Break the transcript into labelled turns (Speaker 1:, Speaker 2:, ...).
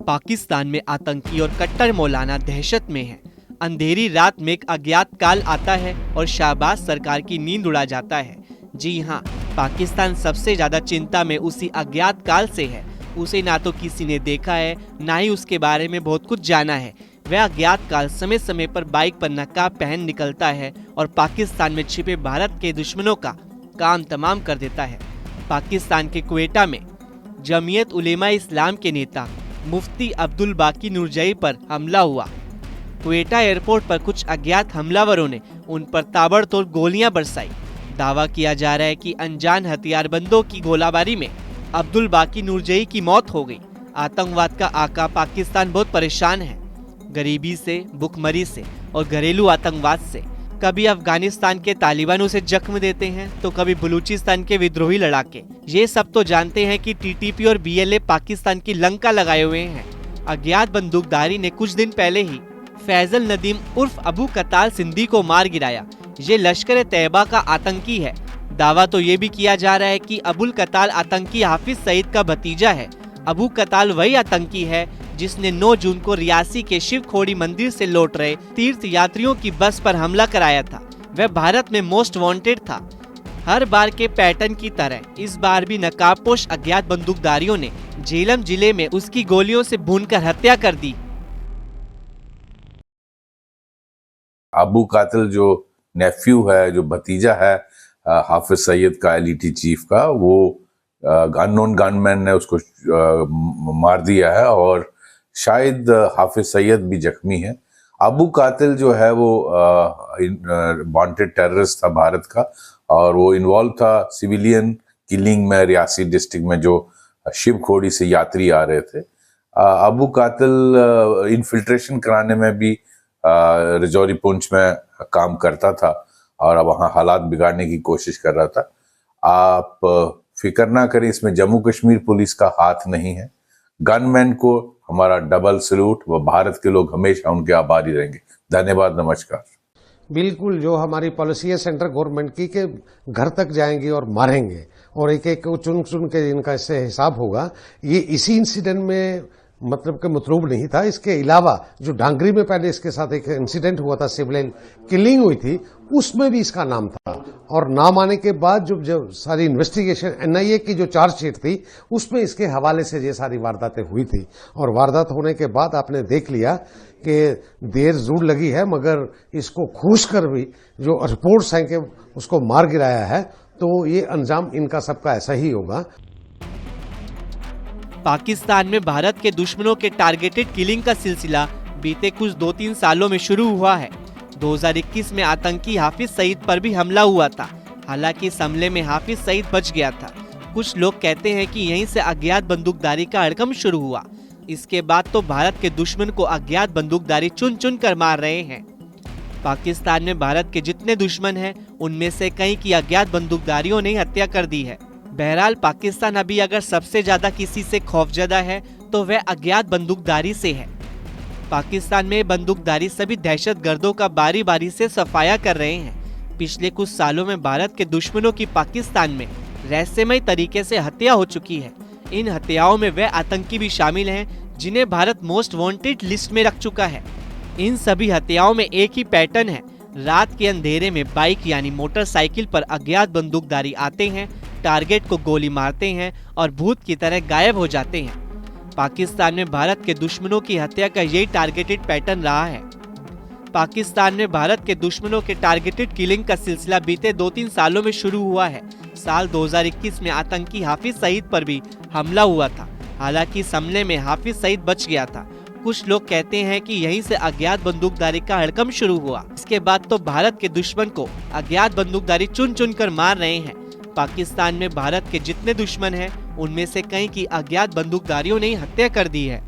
Speaker 1: पाकिस्तान में आतंकी और कट्टर मौलाना दहशत में हैं। अंधेरी रात में एक अज्ञात काल आता है और शहबाज सरकार की नींद उड़ा जाता है। जी हाँ, पाकिस्तान सबसे ज्यादा चिंता में उसी अज्ञात काल से है। उसे ना तो किसी ने देखा है, ना ही उसके बारे में बहुत कुछ जाना है। वह अज्ञात काल समय समय पर बाइक पर नकाब पहन निकलता है और पाकिस्तान में छिपे भारत के दुश्मनों का काम तमाम कर देता है। पाकिस्तान के क्वेटा में जमीयत उलेमा इस्लाम के नेता मुफ्ती अब्दुल बाकी नूरजई पर हमला हुआ। क्वेटा एयरपोर्ट पर कुछ अज्ञात हमलावरों ने उन पर ताबड़तोड़ गोलियां बरसाई। दावा किया जा रहा है कि अनजान हथियारबंदों की गोलाबारी में अब्दुल बाकी नूरजई की मौत हो गई। आतंकवाद का आका पाकिस्तान बहुत परेशान है, गरीबी से, भुखमरी से और घरेलू आतंकवाद से। कभी अफगानिस्तान के तालिबान उसे जख्म देते हैं तो कभी बलूचिस्तान के विद्रोही लड़ाके। ये सब तो जानते हैं कि टीटीपी और बीएलए पाकिस्तान की लंका लगाए हुए हैं। अज्ञात बंदूकधारी ने कुछ दिन पहले ही फैजल नदीम उर्फ अबू कताल सिंधी को मार गिराया। ये लश्कर तैयबा का आतंकी है। दावा तो ये भी किया जा रहा है कि अबुल कताल आतंकी हाफिज सईद का भतीजा है। अबू कताल वही आतंकी है जिसने 9 जून को रियासी के शिव खोड़ी मंदिर से लौट रहे तीर्थ यात्रियों की बस पर हमला कराया था। वह भारत में मोस्ट वांटेड था। हर बार के पैटर्न की तरह इस बार भी नकाबपोश अज्ञात बंदूकधारियों ने झेलम जिले में उसकी गोलियों से भूनकर हत्या कर दी।
Speaker 2: अबू कातिल जो नेफ्यू है, जो भतीजा है हाफिज सईद का, एलईटी चीफ का, वो अननोन गनमैन ने उसको मार दिया है और शायद हाफिज सईद भी जख्मी है। अबू कातिल जो है वो वांटेड टेररिस्ट था भारत का और वो इन्वॉल्व था सिविलियन किलिंग में रियासी डिस्ट्रिक्ट में जो शिव खोड़ी से यात्री आ रहे थे। अबू कातिल इन्फिल्ट्रेशन कराने में भी रजौरी पुंछ में काम करता था और अब वहाँ हालात बिगाड़ने की कोशिश कर रहा था। आप फिक्र ना करें, इसमें जम्मू कश्मीर पुलिस का हाथ नहीं है। गनमैन को हमारा डबल सैल्यूट, व भारत के लोग हमेशा उनके आभारी रहेंगे। धन्यवाद, नमस्कार।
Speaker 3: बिल्कुल, जो हमारी पॉलिसी है सेंट्रल गवर्नमेंट की के घर तक जाएंगे और मारेंगे और एक एक को चुन चुन के इनका इससे हिसाब होगा। ये इसी इंसिडेंट में मतलब के मतलूब नहीं था। इसके अलावा जो डांगरी में पहले इसके साथ एक इंसिडेंट हुआ था, सिविलियन किलिंग हुई थी, उसमें भी इसका नाम था। और नाम आने के बाद जब सारी इन्वेस्टिगेशन एनआईए की जो चार्जशीट थी उसमें इसके हवाले से ये सारी वारदातें हुई थी। और वारदात होने के बाद आपने देख लिया कि देर जरूर लगी है, मगर इसको खोज कर भी जो रिपोर्ट्स हैं कि उसको मार गिराया है, तो ये अंजाम इनका सबका ऐसा ही होगा।
Speaker 1: पाकिस्तान में भारत के दुश्मनों के टारगेटेड किलिंग का सिलसिला बीते कुछ 2-3 सालों में शुरू हुआ है। 2021 में आतंकी हाफिज सईद पर भी हमला हुआ था। हालांकि इस हमले में हाफिज सईद बच गया था। कुछ लोग कहते हैं कि यहीं से अज्ञात बंदूकधारी का हड़कंप शुरू हुआ। इसके बाद तो भारत के दुश्मन को अज्ञात बंदूकधारी चुन चुन कर मार रहे हैं। पाकिस्तान में भारत के जितने दुश्मन हैं उनमें से कई की अज्ञात बंदूकधारियों ने हत्या कर दी है। बहरहाल पाकिस्तान अभी अगर सबसे ज्यादा किसी से खौफजदा है तो वह अज्ञात बंदूकधारी से है। पाकिस्तान में बंदूकधारी सभी दहशतगर्दों का बारी बारी से सफाया कर रहे हैं। पिछले कुछ सालों में भारत के दुश्मनों की पाकिस्तान में रहस्यमय तरीके से हत्या हो चुकी है। इन हत्याओं में वह आतंकी भी शामिल हैं जिन्हें भारत मोस्ट वांटेड लिस्ट में रख चुका है। इन सभी हत्याओं में एक ही पैटर्न है। रात के अंधेरे में बाइक यानी मोटरसाइकिल पर अज्ञात बंदूकधारी आते हैं, टारगेट को गोली मारते हैं और भूत की तरह गायब हो जाते हैं। पाकिस्तान में भारत के दुश्मनों की हत्या का यही टारगेटेड पैटर्न रहा है। पाकिस्तान में भारत के दुश्मनों के टारगेटेड किलिंग का सिलसिला बीते 2-3 सालों में शुरू हुआ है। साल 2021 में आतंकी हाफिज सईद पर भी हमला हुआ था। हालांकि इस हमले में हाफिज सईद बच गया था। कुछ लोग कहते हैं कि यहीं से अज्ञात बंदूकधारी का हड़कंप शुरू हुआ। इसके बाद तो भारत के दुश्मन को अज्ञात बंदूकधारी चुन चुन कर मार रहे हैं। पाकिस्तान में भारत के जितने दुश्मन हैं उनमें से कई की अज्ञात बंदूकधारियों ने हत्या कर दी है।